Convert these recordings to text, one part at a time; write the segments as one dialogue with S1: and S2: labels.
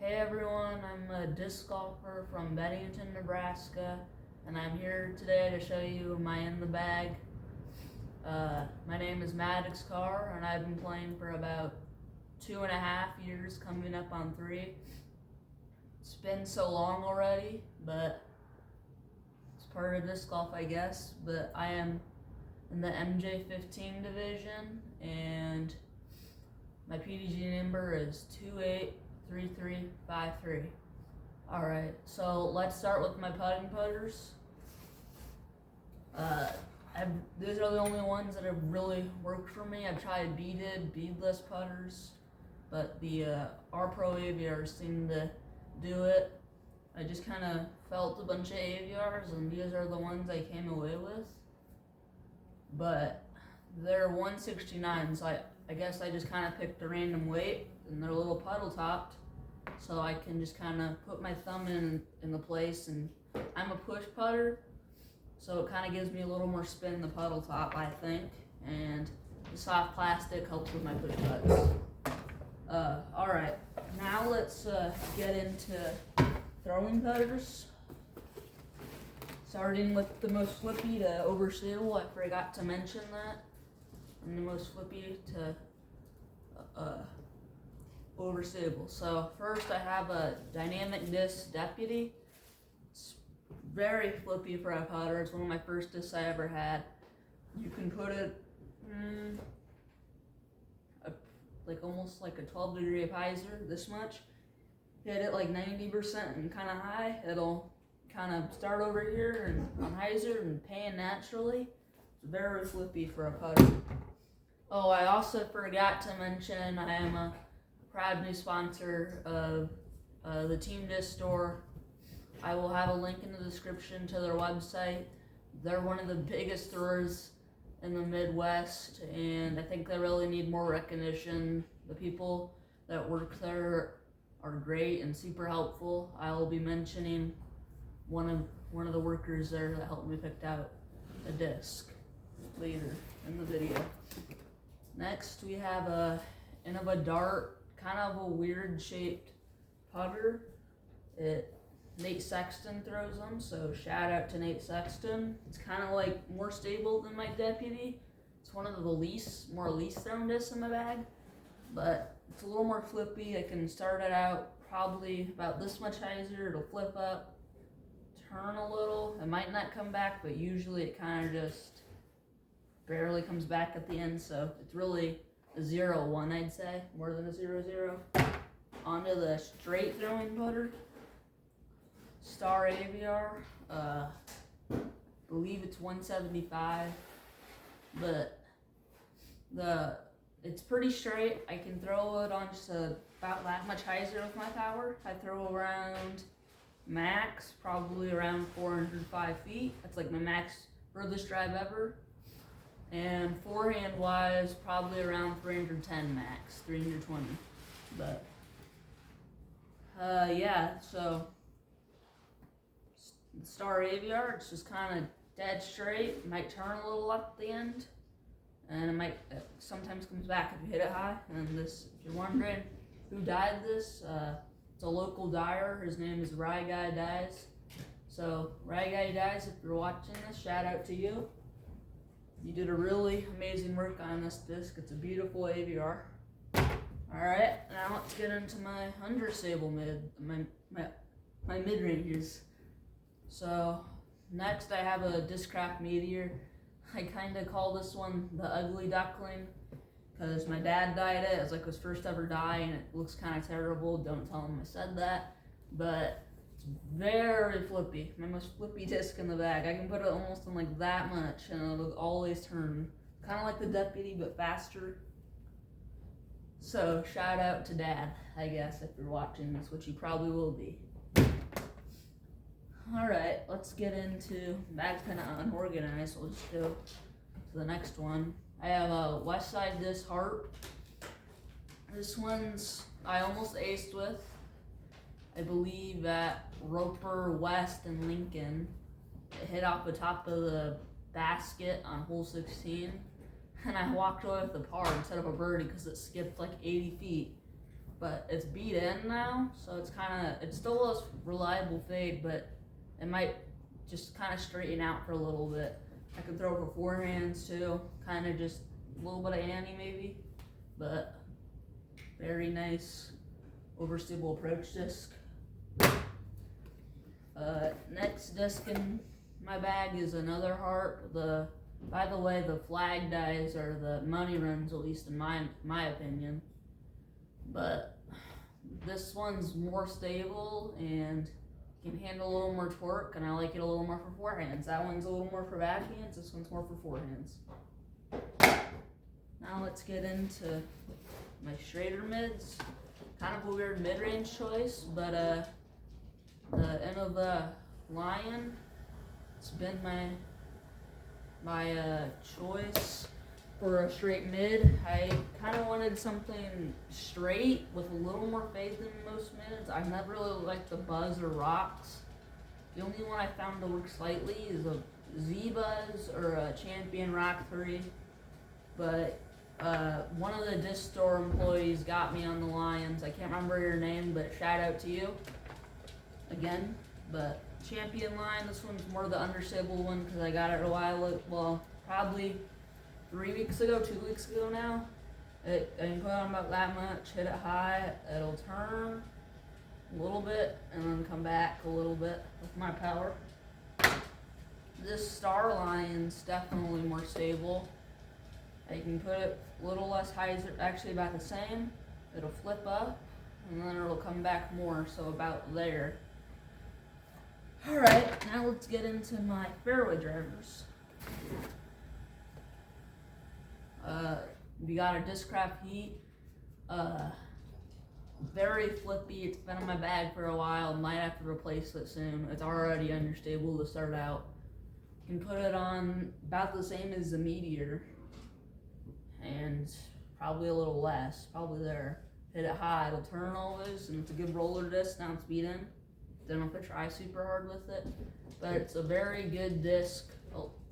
S1: Hey everyone, I'm a disc golfer from Bennington, Nebraska, and I'm here today to show you my in the bag. My name is Maddox, and I've been playing for about 2.5 years, coming up on 3. It's been so long already, but it's part of disc golf, I guess. But I am in the MJ15 division, and my PDG number is 283353. Alright, so let's start with my putting putters. These are the only ones that have really worked for me. I've tried beadless putters, but the R Pro AVRs seem to do it. I just kind of felt a bunch of AVRs, and these are the ones I came away with. But they're 169, so I guess I just kind of picked a random weight, and they're a little puddle topped, so I can just kind of put my thumb in the place. And I'm a push putter, so it kind of gives me a little more spin in the puddle top, I think, and the soft plastic helps with my push putts. Alright, now let's get into throwing putters. Starting with the most flippy to overstable, I forgot to mention that. And the most flippy to overstable. So first I have a dynamic disc deputy. It's very flippy for a putter. It's one of my first discs I ever had. You can put it like almost like a 12-degree hyzer, this much. Hit it like 90% and kind of high. It'll kind of start over here and on hyzer and pan naturally. It's very flippy for a putter. Oh, I also forgot to mention I am a proud new sponsor of the Team Disc Store. I will have a link in the description to their website. They're one of the biggest throwers in the Midwest, and I think they really need more recognition. The people that work there are great and super helpful. I will be mentioning one of the workers there that helped me pick out a disc later in the video. Next, we have a Innova Dart, kind of a weird shaped putter. Nate Sexton throws them, so shout out to Nate Sexton. It's kind of like more stable than my deputy. It's one of the more least thrown discs in my bag, but it's a little more flippy. I can start it out probably about this much hyzer. It'll flip up, turn a little. It might not come back, but usually it kind of just barely comes back at the end, so it's really a 0-1, I'd say, more than a 0-0. Onto the straight throwing putter. Star AVR, believe it's 175, but it's pretty straight. I can throw it on just about that much hyzer with my power. I throw around max, probably around 405 feet. That's like my max furthest drive ever. And forehand wise, probably around 310 max, 320. But yeah, so Star AVR, it's just kind of dead straight. It might turn a little up at the end, and it sometimes comes back if you hit it high. And this, if you're wondering who dyed this, it's a local dyer. His name is Rye Guy Dyes. So Rye Guy Dyes, if you're watching this, shout out to you. You did a really amazing work on this disc. It's a beautiful AVR. Alright, now let's get into my understable my mid-ranges. So next I have a Discraft Meteor. I kind of call this one the ugly duckling because my dad dyed it. It was like his first ever dye, and it looks kind of terrible. Don't tell him I said that. But it's very flippy. My most flippy disc in the bag. I can put it almost in like that much, and it'll always turn. Kind of like the deputy, but faster. So shout out to Dad, I guess, if you're watching this, which you probably will be. Alright, let's get into bag's kind of unorganized, so we'll just go to the next one. I have a Westside Disc Heart. This one's I almost aced with. I believe at Roper West in Lincoln. It hit off the top of the basket on hole 16, and I walked away with a par instead of a birdie because it skipped like 80 feet. but it's beat in now, so it's still a reliable fade, but it might just kind of straighten out for a little bit. I can throw for forehands too, kind of just a little bit of ante maybe, but very nice overstable approach disc. Next disc in my bag is another Harp. By the way, the flag dies are the money runs, at least in my opinion. But this one's more stable and can handle a little more torque, and I like it a little more for forehands. That one's a little more for backhands, this one's more for forehands. Now let's get into my straighter mids. Kind of a weird mid-range choice, but the end of the Lion, it's been my choice for a straight mid. I kind of wanted something straight with a little more fade than most mids. I've never really liked the Buzz or Rocks. The only one I found to work slightly is a Z-Buzz or a Champion Rock 3. But one of the disc store employees got me on the Lions. I can't remember your name, but shout out to you again. But Champion line, this one's more the understable one because I got it a while ago. Well, probably 3 weeks ago, 2 weeks ago now. I can put on about that much, hit it high, it'll turn a little bit and then come back a little bit with my power. This Star Lion's definitely more stable. I can put it a little less high, actually about the same. It'll flip up and then it'll come back more, so about there. Alright, now let's get into my fairway drivers. We got a Discraft Heat. Very flippy. It's been in my bag for a while. Might have to replace it soon. It's already understable to start out. You can put it on about the same as the Meteor, and probably a little less. Probably there. Hit it high. It'll turn always, and it's a good roller disc. Now it's beat in. Don't have to try super hard with it, but it's a very good disc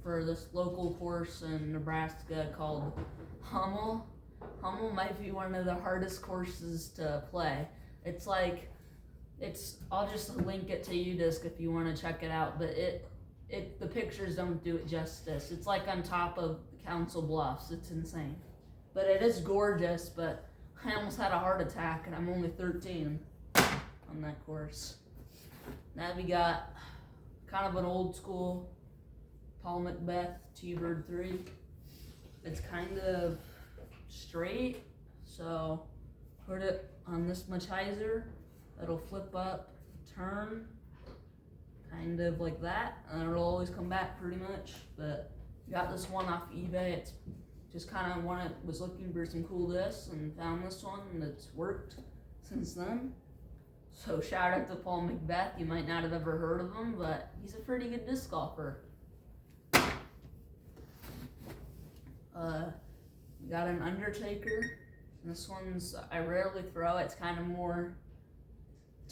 S1: for this local course in Nebraska called Hummel. Hummel might be one of the hardest courses to play. I'll just link it to UDisc if you want to check it out, but the pictures don't do it justice. It's like on top of Council Bluffs. It's insane, but it is gorgeous. But I almost had a heart attack, and I'm only 13 on that course. Now we got kind of an old school Paul Macbeth T-Bird 3. It's kind of straight, so put it on this much hyzer. It'll flip up, turn, kind of like that, and it'll always come back pretty much. But got this one off eBay. It's just kind of was looking for some cool discs and found this one, and it's worked since then. So shout out to Paul Macbeth. You might not have ever heard of him, but he's a pretty good disc golfer. Got an Undertaker. This one's, I rarely throw. It's kind of more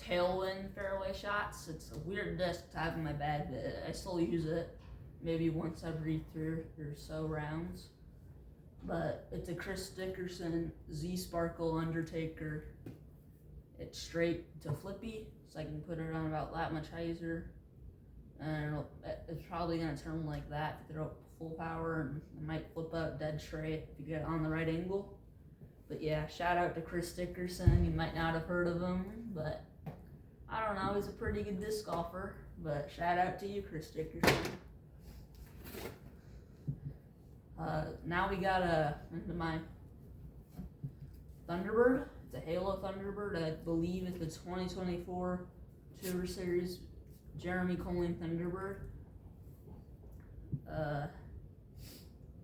S1: tailwind fairway shots. It's a weird disc to have in my bag, but I still use it maybe once every 3 or so rounds. But it's a Chris Dickerson Z Sparkle Undertaker. It's straight to flippy, so I can put it on about that much hyzer, and it's probably gonna turn like that if you throw it full power, and it might flip up dead straight if you get it on the right angle. But yeah, shout out to Chris Dickerson. You might not have heard of him, but I don't know, he's a pretty good disc golfer. But shout out to you, Chris Dickerson. Now we got into my Thunderbird. It's a Halo Thunderbird. I believe it's the 2024 Tour Series Jeremy Colleen Thunderbird.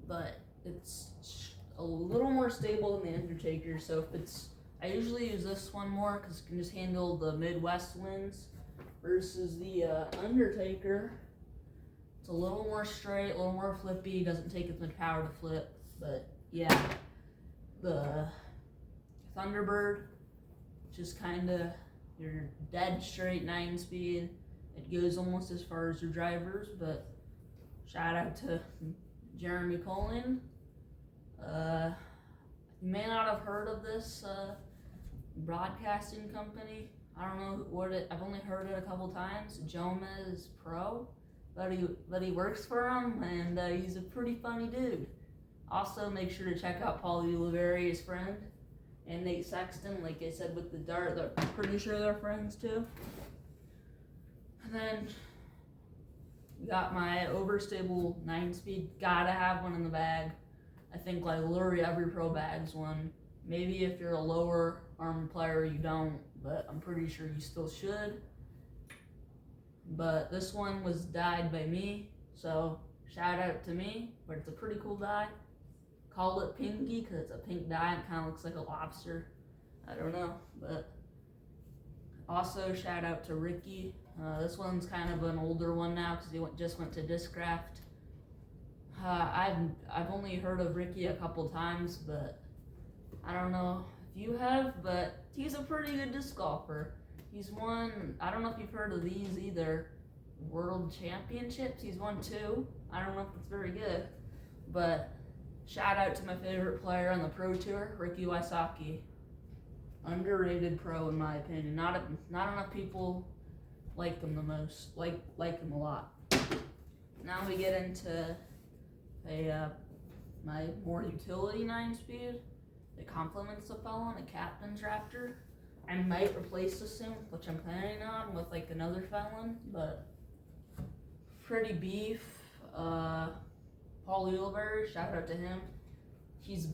S1: But it's a little more stable than the Undertaker. So I usually use this one more because it can just handle the Midwest winds versus the Undertaker. It's a little more straight, a little more flippy. Doesn't take as much power to flip. But yeah, the Thunderbird, just kind of your dead straight 9-speed. It goes almost as far as your drivers, but shout out to Jeremy Colleen. You may not have heard of this broadcasting company. I don't know I've only heard it a couple times. Jomez Pro, but he works for him, and he's a pretty funny dude. Also, make sure to check out Paul Ulivari, his friend, and Nate Sexton. Like I said with the dart, I'm pretty sure they're friends too. And then got my overstable 9-speed. Gotta have one in the bag. I think like literally every pro bag's one. Maybe if you're a lower arm player, you don't, but I'm pretty sure you still should. But this one was dyed by me, so shout out to me. But it's a pretty cool dye. Call it pinky because it's a pink dye. It kind of looks like a lobster. I don't know, but also shout out to Ricky. This one's kind of an older one now because he just went to Discraft. I've only heard of Ricky a couple times, but I don't know if you have, but he's a pretty good disc golfer. He's won, I don't know if you've heard of these either, World Championships. He's won 2. I don't know if it's very good, but shout out to my favorite player on the Pro Tour, Ricky Wysocki. Underrated pro in my opinion. Not enough people like him the most, like him a lot. Now we get into my more utility 9-speed. It complements the Felon, a Captain's Raptor. I might replace this soon, which I'm planning on with like another Felon, but pretty beef. Paul Ulivari, shout out to him. He's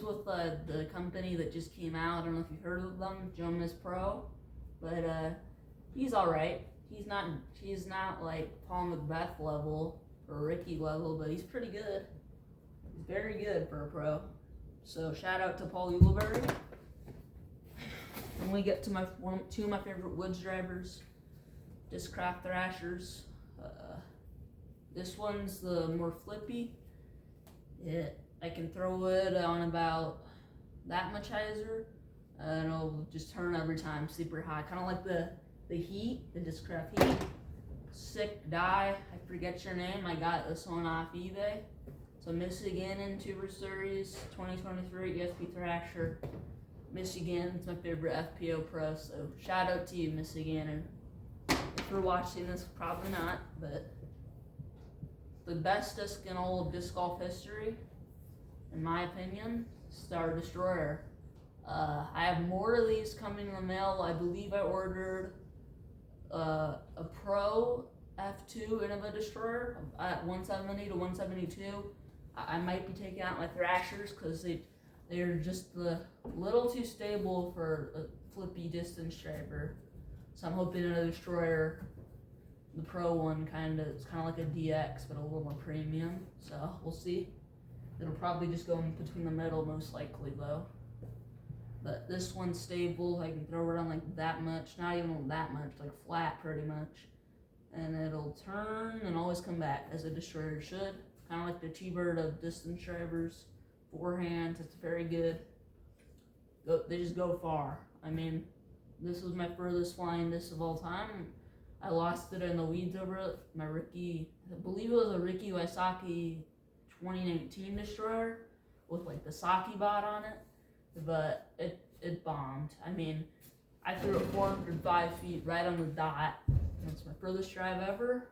S1: with the company that just came out. I don't know if you've heard of them, Jonas Pro, but he's all right. He's not like Paul Macbeth level or Ricky level, but he's pretty good. He's very good for a pro. So shout out to Paul Ulivari. When we get to two of my favorite woods drivers, Discraft Thrashers. This one's the more flippy. I can throw it on about that much hyzer, and it'll just turn every time super high. Kind of like the Heat, the Discraft Heat. Sick die. I forget your name. I got this one off eBay. So Michigan Tuber Series 2023 ESP Thrasher. Michigan, it's my favorite FPO pro. So shout out to you, Michigan. If you're watching this, probably not, but the best disc in all of disc golf history, in my opinion, Star Destroyer. I have more of these coming in the mail. I believe I ordered a Pro F2 Innova Destroyer at 170 to 172. I might be taking out my Thrashers because they're just a little too stable for a flippy distance driver. So I'm hoping a Destroyer, the Pro one, it's kind of like a DX, but a little more premium. So we'll see. It'll probably just go in between the middle, most likely though. But this one's stable. I can throw it on like that much, not even that much, like flat pretty much. And it'll turn and always come back as a Destroyer should. Kind of like the T-Bird of distance drivers. Forehands, it's very good. They just go far. I mean, this was my furthest flying disc of all time. I lost it in the weeds over it. My Ricky, I believe it was a Ricky Wysocki 2019 Destroyer with like the Saki bot on it, but it bombed. I mean, I threw it 405 feet right on the dot. It's my furthest drive ever.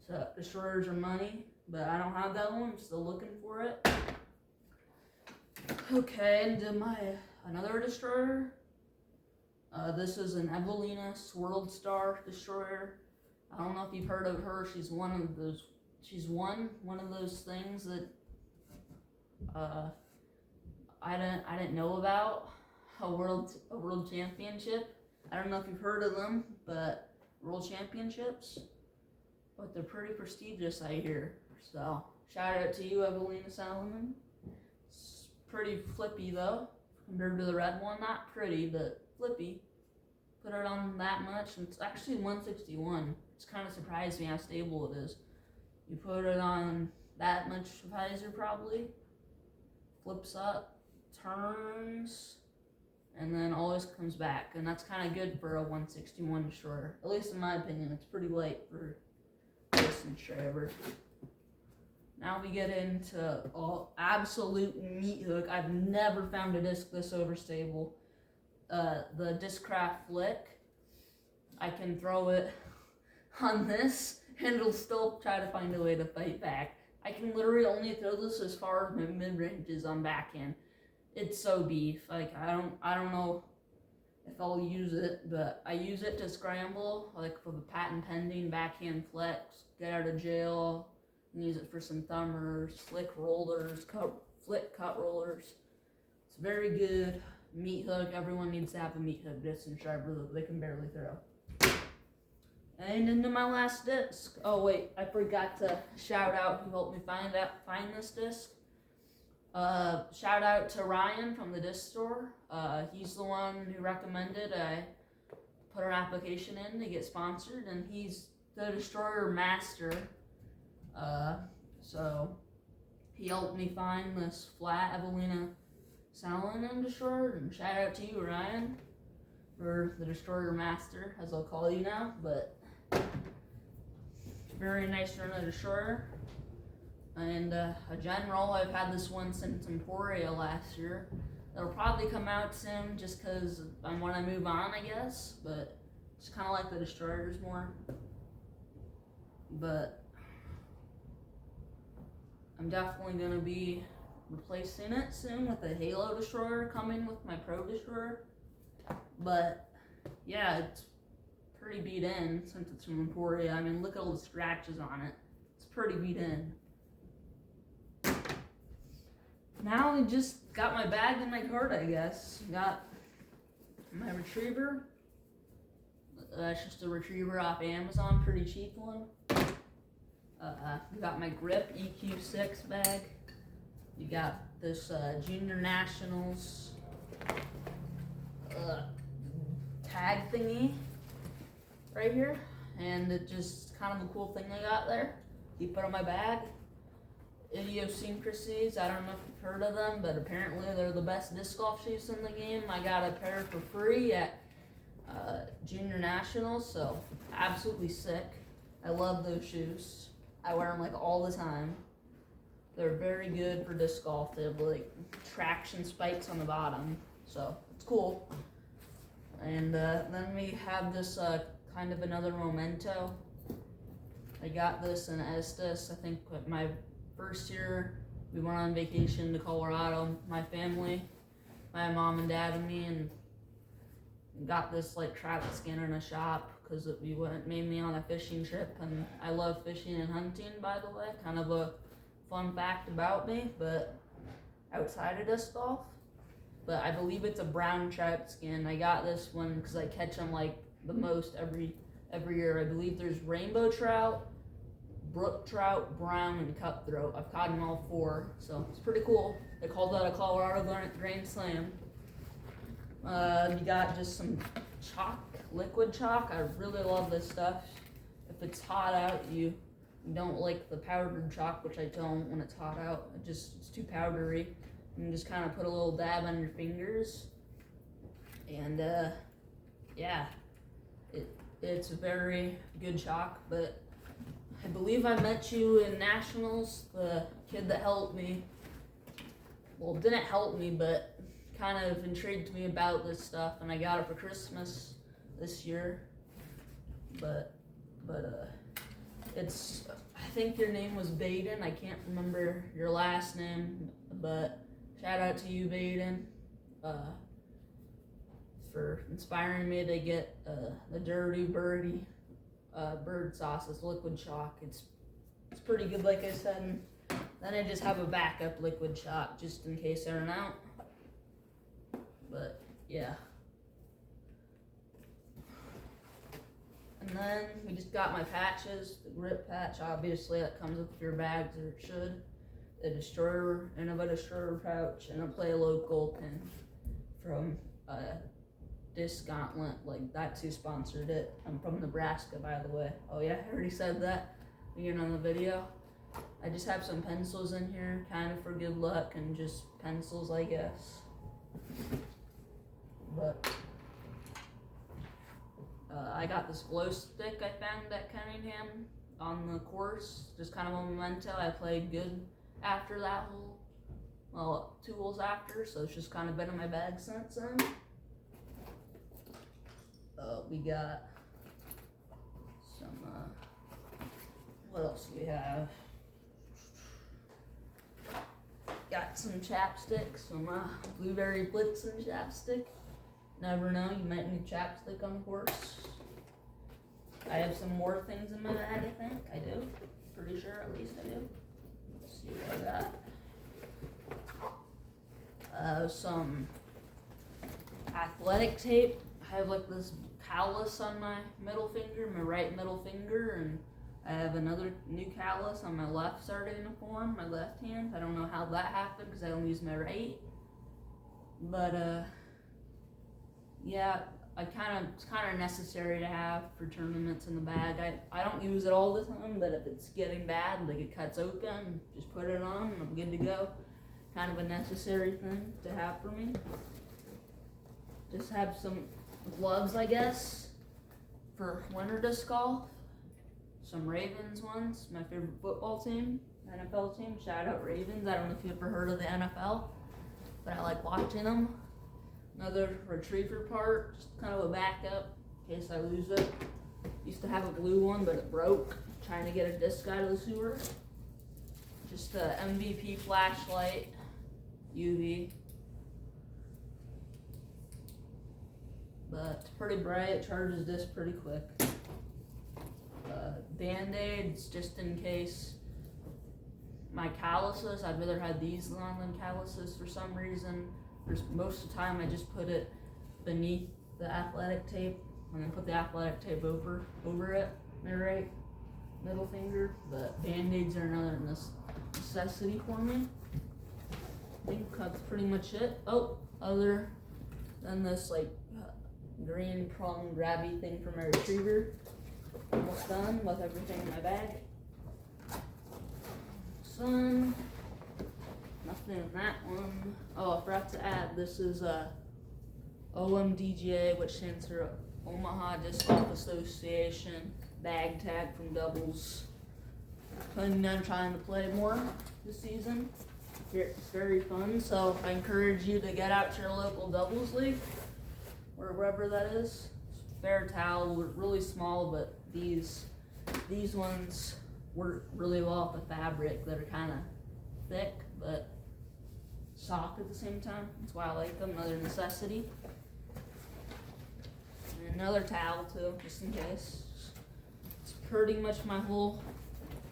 S1: So Destroyers are money, but I don't have that one. I'm still looking for it. Okay, and another Destroyer. This is an Evelina Swirled Star Destroyer. I don't know if you've heard of her. She's one of those things that I didn't know about. A world championship. I don't know if you've heard of them, but world championships. But they're pretty prestigious, I hear. So shout out to you, Evelina Salomon. It's pretty flippy though, compared to the red one. Not pretty, but flippy. Put it on that much, and it's actually 161. It's kind of surprised me how stable it is. You put it on that much visor probably, flips up, turns, and then always comes back. And that's kind of good for a 161 Destroyer. At least in my opinion, it's pretty light for distance driver. Now we get into absolute meat hook. I've never found a disc this overstable. The Discraft Flick. I can throw it on this and it'll still try to find a way to fight back. I can literally only throw this as far as my mid-range is on backhand. It's so beef. Like I don't know if I'll use it, but I use it to scramble, like for the patent pending backhand flex, get out of jail, and use it for some thumbers, slick rollers, flick cut rollers. It's very good. Meat hook. Everyone needs to have a meat hook distance driver that they can barely throw. And into my last disc. Oh wait, I forgot to shout out who helped me find this disc. Shout out to Ryan from the disc store. He's the one who recommended I put an application in to get sponsored, and he's the Destroyer master. So he helped me find this flat Evelina Salonen Destroyer, and shout out to you, Ryan, for the Destroyer master, as I'll call you now. But very nice run of Destroyer. And a general, I've had this one since Emporia last year. It'll probably come out soon just because I want to move on, I guess. But it's kind of like the Destroyers more. But I'm definitely going to be replacing it soon with a Halo Destroyer coming with my Pro Destroyer. But yeah, it's pretty beat in since it's from Emporia. I mean, look at all the scratches on it. It's pretty beat in. Now I just got my bag and my cart, I guess. Got my retriever. That's just a retriever off Amazon, pretty cheap one. Got my grip EQ6 bag. You got this Junior Nationals tag thingy right here, and it just kind of a cool thing I got there. Keep it on my bag. Idiosyncrasies, I don't know if you've heard of them, but apparently they're the best disc golf shoes in the game. I got a pair for free at Junior Nationals, so absolutely sick. I love those shoes. I wear them like all the time. They're very good for disc golf. They have like traction spikes on the bottom, so it's cool. And then we have this kind of another memento. I got this in Estes, I think my first year. We went on vacation to Colorado, my family, my mom and dad and me, and got this like trout skin in a shop because we went mainly on a fishing trip, and I love fishing and hunting, by the way. Kind of a fun fact about me, but outside of disc golf. But I believe it's a brown trout skin. I got this one because I catch them like the most every year. I believe there's rainbow trout, brook trout, brown, and cutthroat. I've caught them all four, so it's pretty cool. They called that a Colorado Grand Slam. You got just some chalk, liquid chalk. I really love this stuff. If it's hot out, you don't like the powdered chalk, which I don't when it's hot out. It's too powdery. You just kind of put a little dab on your fingers, and yeah, it's a very good chalk. But I believe I met you in Nationals, the kid that helped me. Well, didn't help me, but kind of intrigued me about this stuff, and I got it for Christmas this year. But it's, I think your name was Baden. I can't remember your last name, but shout out to you, Baden, for inspiring me to get the Dirty Birdie bird sauce as liquid chalk. It's pretty good, like I said. And then I just have a backup liquid chalk just in case I run out. But yeah. And then we just got my patches. The grip patch, obviously, that comes with your bags, or it should. The Destroyer, and a Destroyer pouch, and a Play Local pin from Disc Gauntlet. Like, that's who sponsored it. I'm from Nebraska, by the way. Oh yeah, I already said that beginning on the video. I just have some pencils in here, kind of for good luck, and just pencils, I guess. But I got this glow stick I found at Cunningham. on the course, just kind of a memento. I played good after that hole, well, 2 holes after, so it's just kind of been in my bag since then. We got some, what else do we have? Got some chapstick, some blueberry blitzen chapstick. Never know, you might need chapstick on the course. I have some more things in my bag, I think. I do. Pretty sure, at least I do. Let's see what I got. Some athletic tape. I have like this callus on my middle finger, my right middle finger, and I have another new callus on my left starting to form, my left hand. I don't know how that happened because I only use my right. But yeah, it's kind of necessary to have for tournaments in the bag. I don't use it all the time, but if it's getting bad, like it cuts open, just put it on and I'm good to go. Kind of a necessary thing to have for me. Just have some gloves, I guess, for winter disc golf. Some Ravens ones, my favorite football team, NFL team. Shout out Ravens. I don't know if you've ever heard of the NFL, but I like watching them. Another retriever part, just kind of a backup in case I lose it. Used to have a blue one, but it broke. Trying to get a disc out of the sewer. Just a MVP flashlight, UV. But it's pretty bright, it charges disc pretty quick. Band-aids, just in case my calluses, I'd rather have these on than calluses for some reason. Most of the time I just put it beneath the athletic tape and then put the athletic tape over it, my right middle finger. But band-aids are another necessity for me. I think that's pretty much it. Oh, other than this like green prong grabby thing for my retriever. Almost done with everything in my bag. Sun. Nothing in that one. Oh, I forgot to add, this is OMDGA, which stands for Omaha Disc Golf Association bag tag from doubles. Planning on trying to play more this season. It's very fun, so I encourage you to get out to your local doubles league, or wherever that is. Fair towel, we're really small, but these ones work really well with the fabric. That are kind of thick, but soft at the same time. That's why I like them, another necessity. And another towel too, just in case. It's pretty much my whole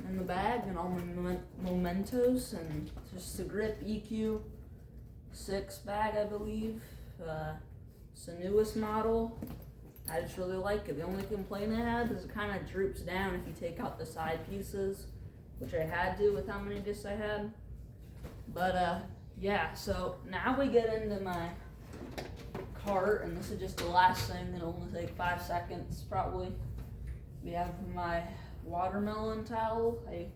S1: in the bag and all my mementos, and just the Grip EQ 6 bag, I believe. It's the newest model. I just really like it. The only complaint I have is it kind of droops down if you take out the side pieces, which I had to with how many discs I had. But yeah, so now we get into my cart, and this is just the last thing. It'll only take 5 seconds probably. We have my watermelon towel. I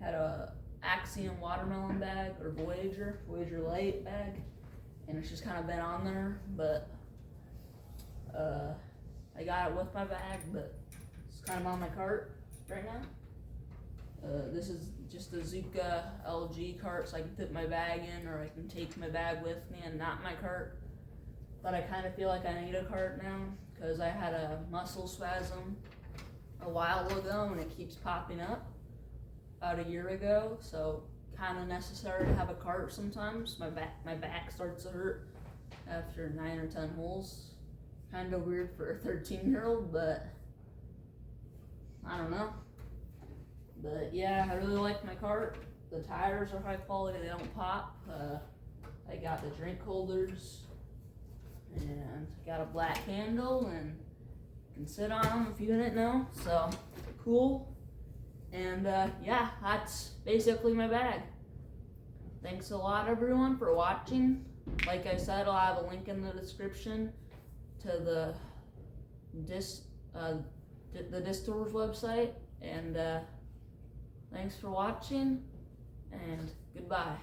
S1: had a Axiom watermelon bag, or Voyager Light bag, and it's just kind of been on there, but I got it with my bag, but it's kind of on my cart right now. This is just a Zuka LG cart, so I can put my bag in, or I can take my bag with me and not my cart. But I kind of feel like I need a cart now, because I had a muscle spasm a while ago, and it keeps popping up about a year ago, so kind of necessary to have a cart sometimes. My back starts to hurt after 9 or 10 holes. Kind of weird for a 13-year-old, but I don't know. But yeah, I really like my cart. The tires are high quality, they don't pop. I got the drink holders, and got a black handle, and you can sit on them if you didn't know, so cool. And yeah, that's basically my bag. Thanks a lot everyone for watching. Like I said, I'll have a link in the description to the Disc Tours website, and thanks for watching, and goodbye.